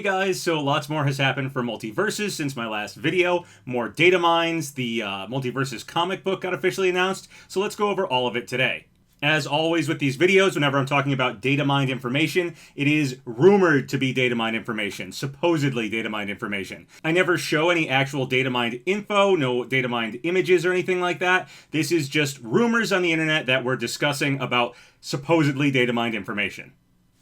Hey guys, so lots more has happened for MultiVersus since my last video. More data mines, the MultiVersus comic book got officially announced, so let's go over all of it today. As always with these videos, whenever I'm talking about data mined information, it is rumored to be data mined information, supposedly data mined information. I never show any actual data mined info, no data mined images or anything like that. This is just rumors on the internet that we're discussing about supposedly data mined information.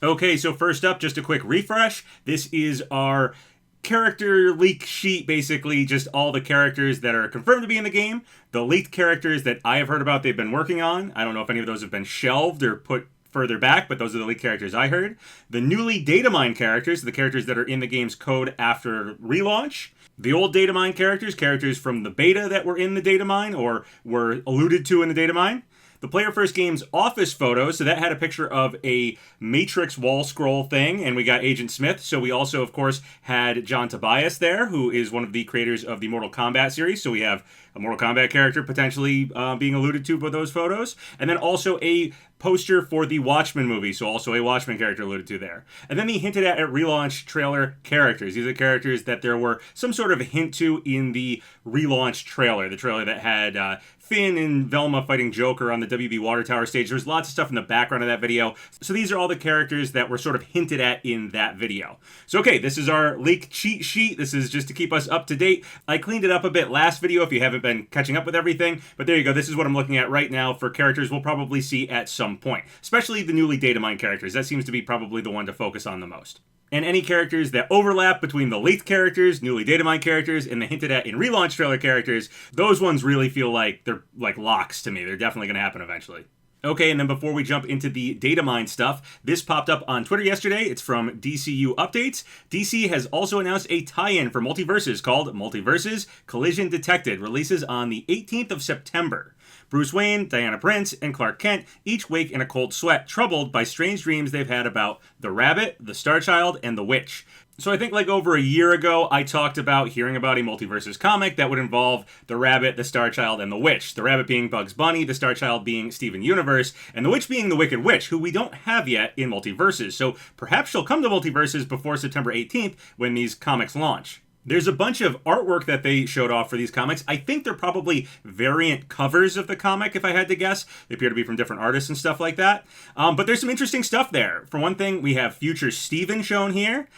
Okay, so first up, just a quick refresh. This is our character leak sheet, basically just all the characters that are confirmed to be in the game, the leaked characters that I have heard about they've been working on. I don't know if any of those have been shelved or put further back, but those are the leaked characters I heard. The newly data mined characters, the characters that are in the game's code after relaunch. The old data mine characters from the beta that were in the data mine or were alluded to in the data mine. The Player First Game's office photo, so that had a picture of a Matrix wall scroll thing, and we got Agent Smith. So we also, of course, had John Tobias there, who is one of the creators of the Mortal Kombat series. So we have a Mortal Kombat character potentially being alluded to by those photos. And then also a poster for the Watchmen movie, so also a Watchmen character alluded to there. And then they hinted at relaunch trailer characters. These are characters that there were some sort of hint to in the relaunch trailer, the trailer that had Finn and Velma fighting Joker on the WB Water Tower stage. There's lots of stuff in the background of that video. So these are all the characters that were sort of hinted at in that video. So okay, this is our leak cheat sheet. This is just to keep us up to date. I cleaned it up a bit last video if you haven't been catching up with everything. But there you go. This is what I'm looking at right now for characters we'll probably see at some point. Especially the newly data mined characters. That seems to be probably the one to focus on the most. And any characters that overlap between the leaked characters, newly data mined characters, and the hinted at in relaunch trailer characters, those ones really feel like they're like locks to me. They're definitely going to happen eventually. Okay, and then before we jump into the data mine stuff, this popped up on Twitter yesterday. It's from DCU Updates. DC has also announced a tie-in for MultiVersus called MultiVersus Collision Detected, releases on the 18th of September. Bruce Wayne, Diana Prince, and Clark Kent each wake in a cold sweat, troubled by strange dreams they've had about the Rabbit, the Star Child, and the Witch. So I think like over a year ago, I talked about hearing about a MultiVersus comic that would involve the Rabbit, the Star Child, and the Witch. The Rabbit being Bugs Bunny, the Star Child being Steven Universe, and the Witch being the Wicked Witch, who we don't have yet in MultiVersus. So perhaps she'll come to MultiVersus before September 18th when these comics launch. There's a bunch of artwork that they showed off for these comics. I think they're probably variant covers of the comic, if I had to guess. They appear to be from different artists and stuff like that. But there's some interesting stuff there. For one thing, we have future Steven shown here.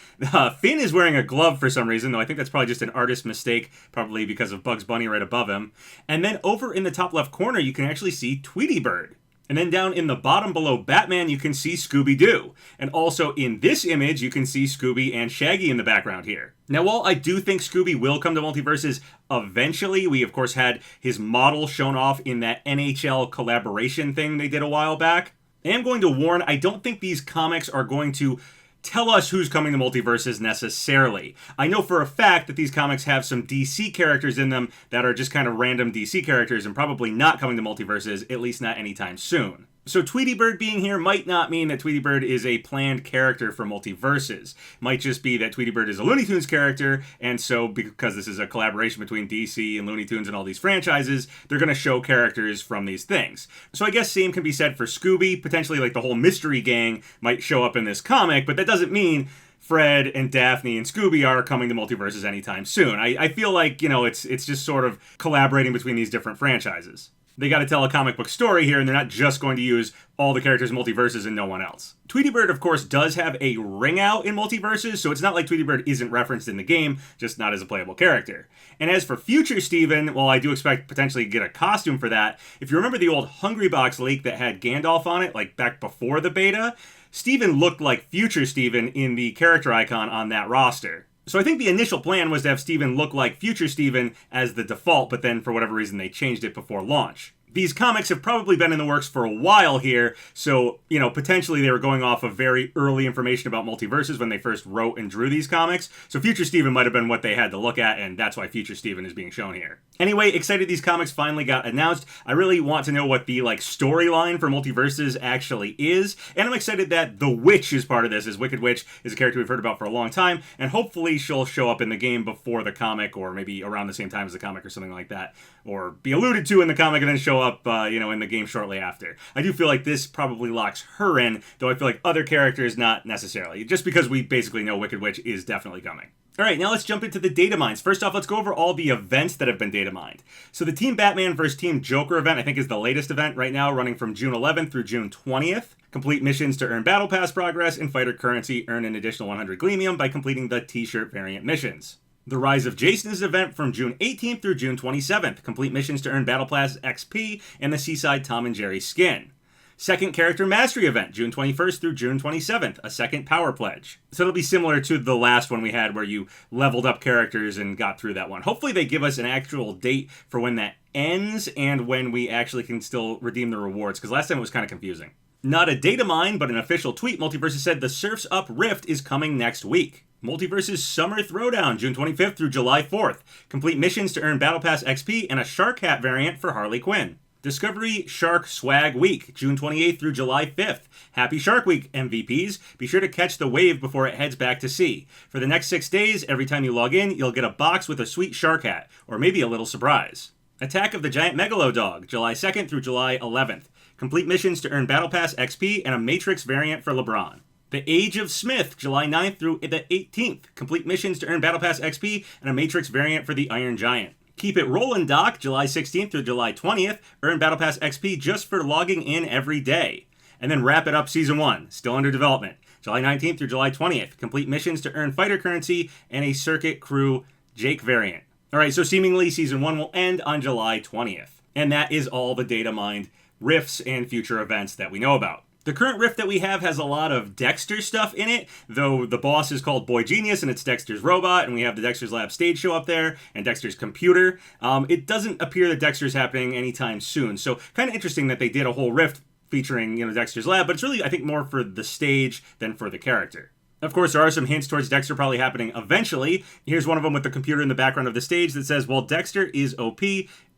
Finn is wearing a glove for some reason, though I think that's probably just an artist mistake, probably because of Bugs Bunny right above him. And then over in the top left corner, you can actually see Tweety Bird. And then down in the bottom below Batman, you can see Scooby-Doo. And also in this image, you can see Scooby and Shaggy in the background here. Now, while I do think Scooby will come to MultiVersus eventually, we of course had his model shown off in that NHL collaboration thing they did a while back. I am going to warn, I don't think these comics are going to tell us who's coming to MultiVersus necessarily. I know for a fact that these comics have some DC characters in them that are just kind of random DC characters and probably not coming to MultiVersus, at least not anytime soon. So Tweety Bird being here might not mean that Tweety Bird is a planned character for MultiVersus. Might just be that Tweety Bird is a Looney Tunes character, and so because this is a collaboration between DC and Looney Tunes and all these franchises, they're going to show characters from these things. So I guess same can be said for Scooby. Potentially like the whole Mystery Gang might show up in this comic, but that doesn't mean Fred and Daphne and Scooby are coming to MultiVersus anytime soon. I feel like, it's just sort of collaborating between these different franchises. They got to tell a comic book story here, and they're not just going to use all the characters in MultiVersus and no one else. Tweety Bird, of course, does have a ring out in MultiVersus, so it's not like Tweety Bird isn't referenced in the game, just not as a playable character. And as for future Steven, well, I do expect potentially to get a costume for that. If you remember the old Hungry Box leak that had Gandalf on it, like back before the beta, Steven looked like future Steven in the character icon on that roster. So I think the initial plan was to have Steven look like future Steven as the default, but then for whatever reason they changed it before launch. These comics have probably been in the works for a while here, so, potentially they were going off of very early information about MultiVersus when they first wrote and drew these comics, so Future Steven might have been what they had to look at, and that's why Future Steven is being shown here. Anyway, excited these comics finally got announced. I really want to know what the, storyline for MultiVersus actually is, and I'm excited that the Witch is part of this, as Wicked Witch is a character we've heard about for a long time, and hopefully she'll show up in the game before the comic, or maybe around the same time as the comic or something like that, or be alluded to in the comic and then show show up, in the game shortly after. I do feel like this probably locks her in, though I feel like other characters not necessarily, just because we basically know Wicked Witch is definitely coming. All right, now let's jump into the data mines. First off, let's go over all the events that have been data mined. So the Team Batman vs. Team Joker event, I think, is the latest event right now, running from June 11th through June 20th. Complete missions to earn Battle Pass progress and fighter currency. Earn an additional 100 Gleamium by completing the T-shirt variant missions. The Rise of Jason's event from June 18th through June 27th. Complete missions to earn Battle Pass XP and the Seaside Tom and Jerry skin. Second Character Mastery event, June 21st through June 27th, a second power pledge. So it'll be similar to the last one we had where you leveled up characters and got through that one. Hopefully they give us an actual date for when that ends and when we actually can still redeem the rewards, because last time it was kind of confusing. Not a data mine, but an official tweet, MultiVersus said the Surf's Up Rift is coming next week. MultiVersus Summer Throwdown, June 25th through July 4th. Complete missions to earn Battle Pass XP and a Shark Hat variant for Harley Quinn. Discovery Shark Swag Week, June 28th through July 5th. Happy Shark Week, MVPs. Be sure to catch the wave before it heads back to sea. For the next 6 days, every time you log in, you'll get a box with a sweet shark hat, or maybe a little surprise. Attack of the Giant Megalodog, July 2nd through July 11th. Complete missions to earn Battle Pass XP and a Matrix variant for LeBron. The Age of Smith, July 9th through the 18th. Complete missions to earn Battle Pass XP and a Matrix variant for the Iron Giant. Keep It Rollin' Doc, July 16th through July 20th. Earn Battle Pass XP just for logging in every day. And then Wrap It Up Season 1, still under development. July 19th through July 20th. Complete missions to earn fighter currency and a Circuit Crew Jake variant. Alright, so seemingly Season 1 will end on July 20th. And that is all the data mined rifts and future events that we know about. The current rift that we have has a lot of Dexter stuff in it, though the boss is called Boy Genius and it's Dexter's robot, and we have the Dexter's Lab stage show up there, and Dexter's computer. It doesn't appear that Dexter's happening anytime soon, so kind of interesting that they did a whole rift featuring, Dexter's Lab, but it's really, I think, more for the stage than for the character. Of course, there are some hints towards Dexter probably happening eventually. Here's one of them with the computer in the background of the stage that says, while Dexter is OP,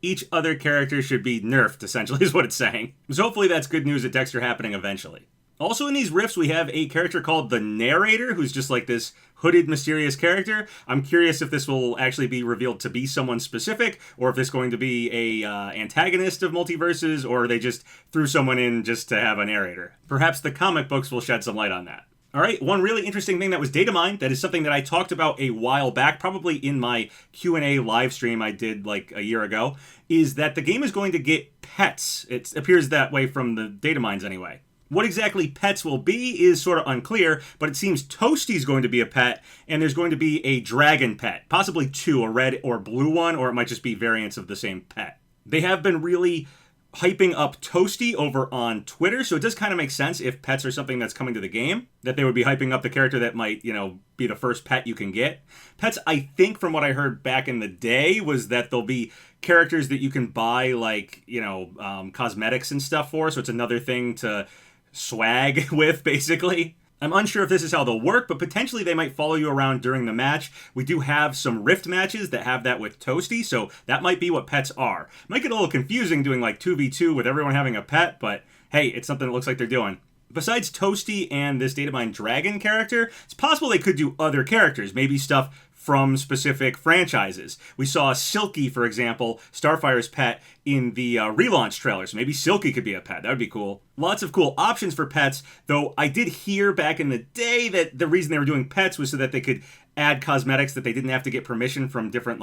each other character should be nerfed, essentially, is what it's saying. So hopefully that's good news at Dexter happening eventually. Also in these rifts, we have a character called the Narrator, who's just like this hooded, mysterious character. I'm curious if this will actually be revealed to be someone specific, or if this is going to be a antagonist of MultiVersus, or they just threw someone in just to have a narrator. Perhaps the comic books will shed some light on that. All right, one really interesting thing that was data mined, that is something that I talked about a while back, probably in my Q&A live stream I did like a year ago, is that the game is going to get pets. It appears that way from the data mines anyway. What exactly pets will be is sort of unclear, but it seems Toasty's going to be a pet, and there's going to be a dragon pet, possibly 2, a red or blue one, or it might just be variants of the same pet. They have been really hyping up Toasty over on Twitter, so it does kind of make sense if pets are something that's coming to the game, that they would be hyping up the character that might, be the first pet you can get. Pets, I think, from what I heard back in the day, was that there'll be characters that you can buy, like, cosmetics and stuff for, so it's another thing to swag with, basically. I'm unsure if this is how they'll work, but potentially they might follow you around during the match. We do have some Rift matches that have that with Toasty, so that might be what pets are. Might get a little confusing doing like 2v2 with everyone having a pet, but hey, it's something that looks like they're doing. Besides Toasty and this Datamine Dragon character, it's possible they could do other characters, maybe stuff from specific franchises. We saw Silky, for example, Starfire's pet, in the relaunch trailer, so maybe Silky could be a pet. That would be cool. Lots of cool options for pets, though I did hear back in the day that the reason they were doing pets was so that they could add cosmetics that they didn't have to get permission from different,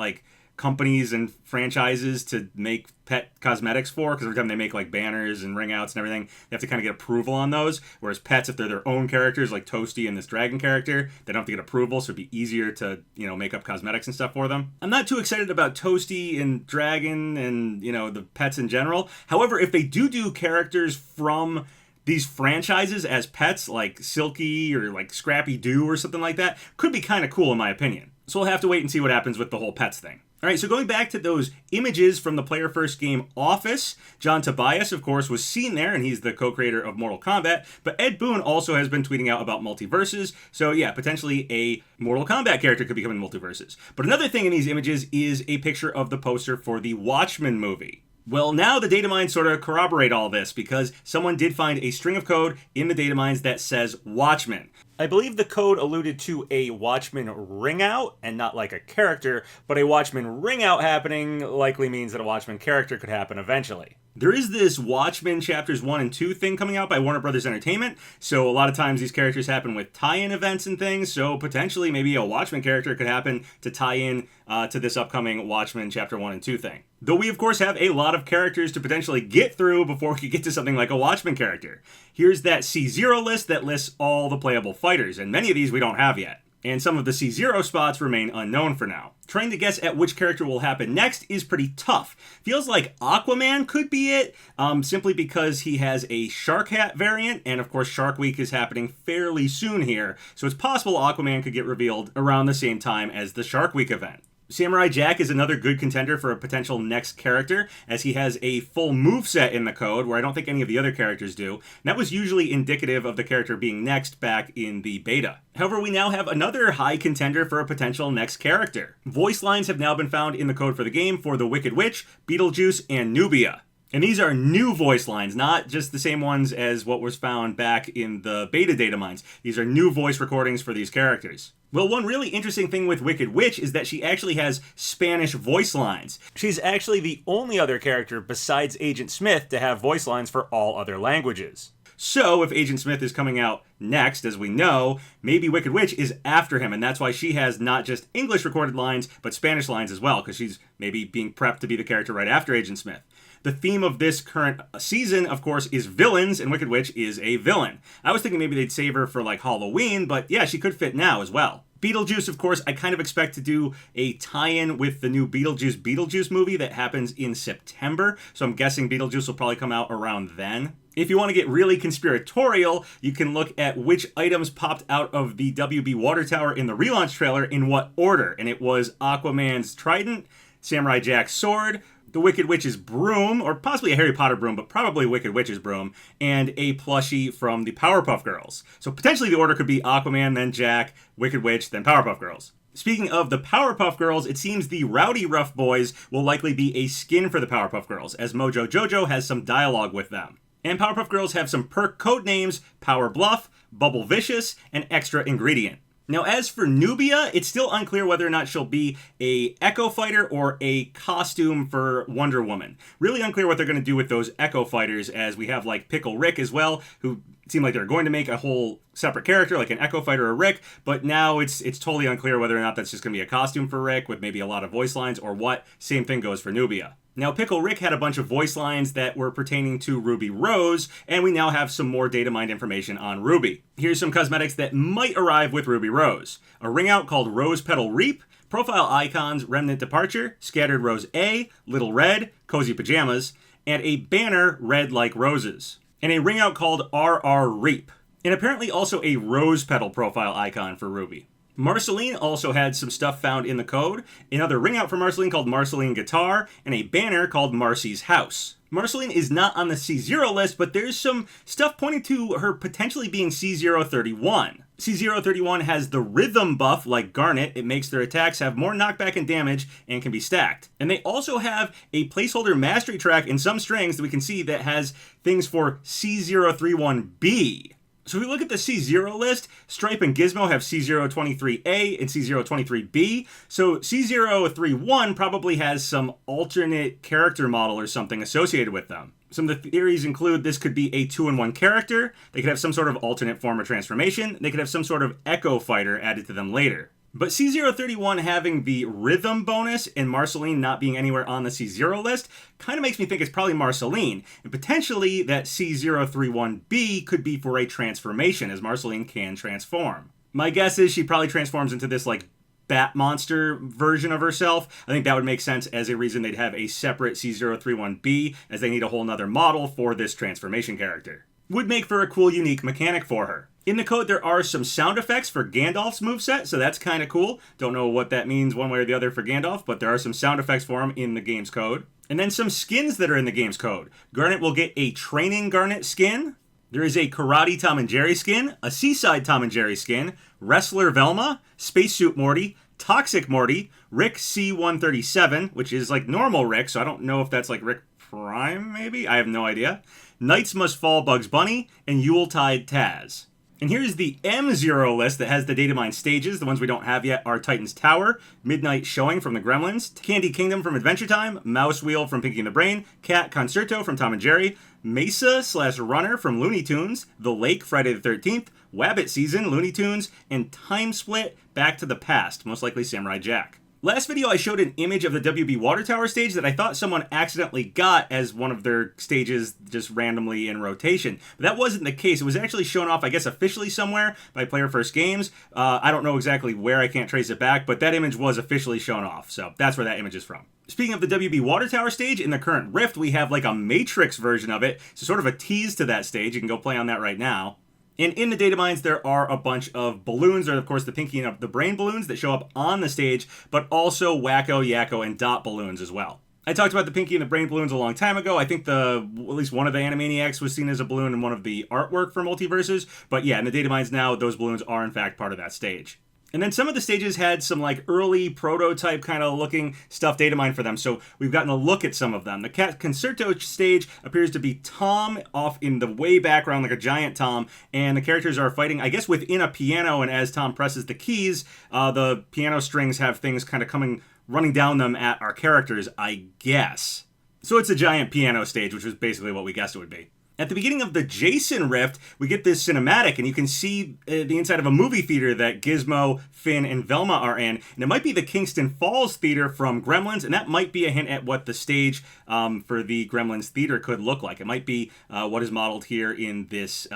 companies and franchises to make pet cosmetics for, because every time they make banners and ring outs and everything, they have to kind of get approval on those, whereas pets, if they're their own characters like Toasty and this dragon character, they don't have to get approval, so it'd be easier to make up cosmetics and stuff for them. I'm not too excited about Toasty and dragon and the pets in general. However, if they do characters from these franchises as pets, like Silky or like Scrappy Doo or something like that, could be kind of cool in my opinion. So we'll have to wait and see what happens with the whole pets thing. All right, so going back to those images from the Player First Game Office, John Tobias, of course, was seen there, and he's the co-creator of Mortal Kombat, but Ed Boon also has been tweeting out about MultiVersus, so yeah, potentially a Mortal Kombat character could be coming in MultiVersus. But another thing in these images is a picture of the poster for the Watchmen movie. Well, now the data mines sort of corroborate all this, because someone did find a string of code in the data mines that says Watchmen. I believe the code alluded to a Watchmen ring out, and not like a character, but a Watchmen ring out happening likely means that a Watchmen character could happen eventually. There is this Watchmen chapters 1 and 2 thing coming out by Warner Brothers Entertainment, so a lot of times these characters happen with tie-in events and things, so potentially maybe a Watchmen character could happen to tie in to this upcoming Watchmen chapter 1 and 2 thing. Though we of course have a lot of characters to potentially get through before we could get to something like a Watchmen character. Here's that C0 list that lists all the playable fighters, and many of these we don't have yet. And some of the C0 spots remain unknown for now. Trying to guess at which character will happen next is pretty tough. Feels like Aquaman could be it, simply because he has a Shark Hat variant, and of course Shark Week is happening fairly soon here, so it's possible Aquaman could get revealed around the same time as the Shark Week event. Samurai Jack is another good contender for a potential next character, as he has a full moveset in the code, where I don't think any of the other characters do. And that was usually indicative of the character being next back in the beta. However, we now have another high contender for a potential next character. Voice lines have now been found in the code for the game for the Wicked Witch, Beetlejuice, and Nubia. And these are new voice lines, not just the same ones as what was found back in the beta data mines. These are new voice recordings for these characters. Well, one really interesting thing with Wicked Witch is that she actually has Spanish voice lines. She's actually the only other character besides Agent Smith to have voice lines for all other languages. So, if Agent Smith is coming out next, as we know, maybe Wicked Witch is after him, and that's why she has not just English recorded lines, but Spanish lines as well, because she's maybe being prepped to be the character right after Agent Smith. The theme of this current season, of course, is villains, and Wicked Witch is a villain. I was thinking maybe they'd save her for, like, Halloween, but yeah, she could fit now as well. Beetlejuice, of course, I kind of expect to do a tie-in with the new Beetlejuice movie that happens in September, so I'm guessing Beetlejuice will probably come out around then. If you want to get really conspiratorial, you can look at which items popped out of the WB water tower in the relaunch trailer in what order, and it was Aquaman's trident, Samurai Jack's sword, the Wicked Witch's broom, or possibly a Harry Potter broom, but probably Wicked Witch's broom, and a plushie from the Powerpuff Girls. So potentially the order could be Aquaman, then Jack, Wicked Witch, then Powerpuff Girls. Speaking of the Powerpuff Girls, it seems the Rowdy Rough Boys will likely be a skin for the Powerpuff Girls, as Mojo Jojo has some dialogue with them. And Powerpuff Girls have some perk code names: Power Bluff, Bubble Vicious, and Extra Ingredient. Now, as for Nubia, it's still unclear whether or not she'll be a Echo Fighter or a costume for Wonder Woman. Really unclear what they're going to do with those Echo Fighters, as we have like Pickle Rick as well, who seem like they're going to make a whole separate character, like an Echo Fighter or Rick, but now it's totally unclear whether or not that's just going to be a costume for Rick with maybe a lot of voice lines or what. Same thing goes for Nubia. Now, Pickle Rick had a bunch of voice lines that were pertaining to Ruby Rose, and we now have some more data mined information on Ruby. Here's some cosmetics that might arrive with Ruby Rose. A ring out called Rose Petal Reap, profile icons Remnant Departure, Scattered Rose A, Little Red, Cozy Pajamas, and a banner Red Like Roses. And a ring out called RR Reap. And apparently also a rose petal profile icon for Ruby. Marceline also had some stuff found in the code, another ring out for Marceline called Marceline Guitar, and a banner called Marcy's House. Marceline is not on the C0 list, but there's some stuff pointing to her potentially being C031. C031 has the rhythm buff like Garnet. It makes their attacks have more knockback and damage and can be stacked. And they also have a placeholder mastery track in some strings that we can see that has things for C031B. So if we look at the C0 list, Stripe and Gizmo have C023A and C023B. So C031 probably has some alternate character model or something associated with them. Some of the theories include this could be a 2-in-1 character, they could have some sort of alternate form or transformation, they could have some sort of Echo Fighter added to them later. But C031 having the rhythm bonus and Marceline not being anywhere on the C0 list kind of makes me think it's probably Marceline. And potentially that C031B could be for a transformation, as Marceline can transform. My guess is she probably transforms into this like bat monster version of herself. I think that would make sense as a reason they'd have a separate C031B, as they need a whole nother model for this transformation character. Would make for a cool, unique mechanic for her. In the code, there are some sound effects for Gandalf's moveset, so that's kind of cool. Don't know what that means one way or the other for Gandalf, but there are some sound effects for him in the game's code. And then some skins that are in the game's code. Garnet will get a Training Garnet skin. There is a Karate Tom and Jerry skin, a Seaside Tom and Jerry skin, Wrestler Velma, Spacesuit Morty, Toxic Morty, Rick C137, which is like normal Rick, so I don't know if that's like Rick Prime, maybe? I have no idea. Knights Must Fall Bugs Bunny, and Yuletide Taz. And here's the M0 list that has the Datamine stages. The ones we don't have yet are Titan's Tower, Midnight Showing from the Gremlins, Candy Kingdom from Adventure Time, Mouse Wheel from Pinky and the Brain, Cat Concerto from Tom and Jerry, Mesa/Runner from Looney Tunes, The Lake Friday the 13th, Wabbit Season, Looney Tunes, and Time Split Back to the Past, most likely Samurai Jack. Last video I showed an image of the WB Water Tower stage that I thought someone accidentally got as one of their stages just randomly in rotation. But that wasn't the case. It was actually shown off, I guess, officially somewhere by Player First Games. I don't know exactly where, I can't trace it back, but that image was officially shown off, so that's where that image is from. Speaking of the WB Water Tower stage, in the current Rift, we have like a Matrix version of it, so sort of a tease to that stage. You can go play on that right now. And in the Datamines, there are a bunch of balloons. There are, of course, the Pinky and the Brain balloons that show up on the stage, but also Wacko, Yakko, and Dot balloons as well. I talked about the Pinky and the Brain balloons a long time ago. I think at least one of the Animaniacs was seen as a balloon in one of the artwork for MultiVersus. But yeah, in the Datamines now, those balloons are in fact part of that stage. And then some of the stages had some like early prototype kind of looking stuff Datamine for them, so we've gotten a look at some of them. The Cat Concerto stage appears to be Tom off in the way background, like a giant Tom, and the characters are fighting, I guess, within a piano, and as Tom presses the keys, the piano strings have things kind of running down them at our characters, I guess. So it's a giant piano stage, which was basically what we guessed it would be. At the beginning of the Jason Rift, we get this cinematic, and you can see the inside of a movie theater that Gizmo, Finn, and Velma are in. And it might be the Kingston Falls Theater from Gremlins, and that might be a hint at what the stage for the Gremlins Theater could look like. It might be what is modeled here in this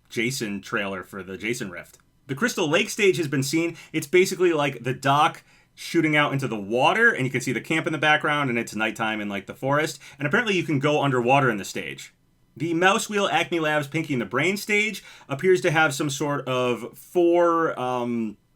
Jason trailer for the Jason Rift. The Crystal Lake stage has been seen. It's basically like the dock shooting out into the water, and you can see the camp in the background, and it's nighttime in like the forest. And apparently you can go underwater in the stage. The Mouse Wheel Acme Labs Pinky and the Brain stage appears to have some sort of 4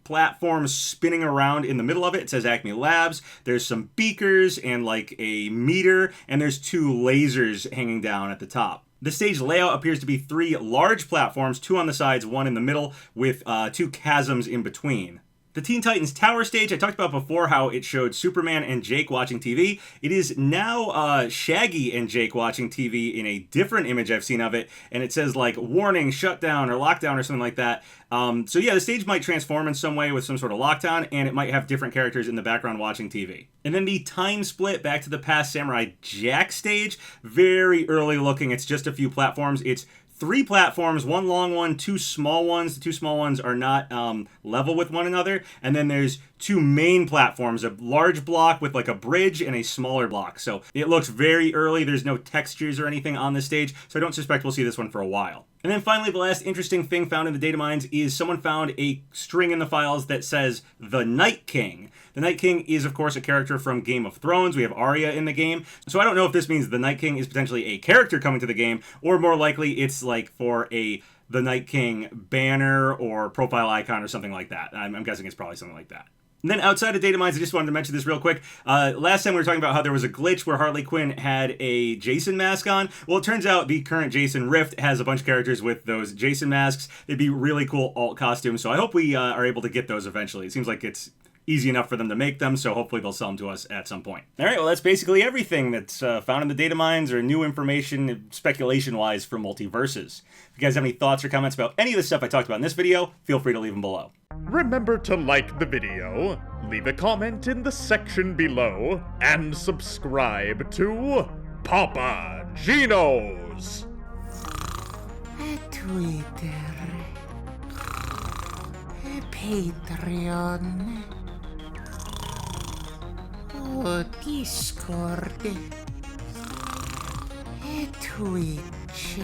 platforms spinning around in the middle of it. It says Acme Labs. There's some beakers and like a meter, and there's 2 lasers hanging down at the top. The stage layout appears to be 3 large platforms, 2 on the sides, 1 in the middle, with 2 chasms in between. The Teen Titans Tower stage, I talked about before how it showed Superman and Jake watching TV. It is now Shaggy and Jake watching TV in a different image I've seen of it, and it says like warning, shutdown, or lockdown, or something like that. So yeah, the stage might transform in some way with some sort of lockdown, and it might have different characters in the background watching TV. And then the Time Split Back to the Past Samurai Jack stage, very early looking. It's just a few platforms. It's 3 platforms, 1 long one, 2 small ones. The 2 small ones are not level with one another. And then there's 2 main platforms, a large block with like a bridge and a smaller block. So it looks very early. There's no textures or anything on the stage, so I don't suspect we'll see this one for a while. And then finally, the last interesting thing found in the Datamines is someone found a string in the files that says the Night King. The Night King is, of course, a character from Game of Thrones. We have Arya in the game. So I don't know if this means the Night King is potentially a character coming to the game, or more likely it's like for the Night King banner or profile icon or something like that. I'm guessing it's probably something like that. And then outside of Datamines, I just wanted to mention this real quick. Last time we were talking about how there was a glitch where Harley Quinn had a Jason mask on. Well, it turns out the current Jason Rift has a bunch of characters with those Jason masks. They'd be really cool alt costumes, so I hope we are able to get those eventually. It seems like it's easy enough for them to make them, so hopefully they'll sell them to us at some point. All right, well, that's basically everything that's found in the Datamines or new information, speculation-wise, for MultiVersus. If you guys have any thoughts or comments about any of the stuff I talked about in this video, feel free to leave them below. Remember to like the video, leave a comment in the section below, and subscribe to Papa Gino's Twitter, Patreon, Discord, Twitch.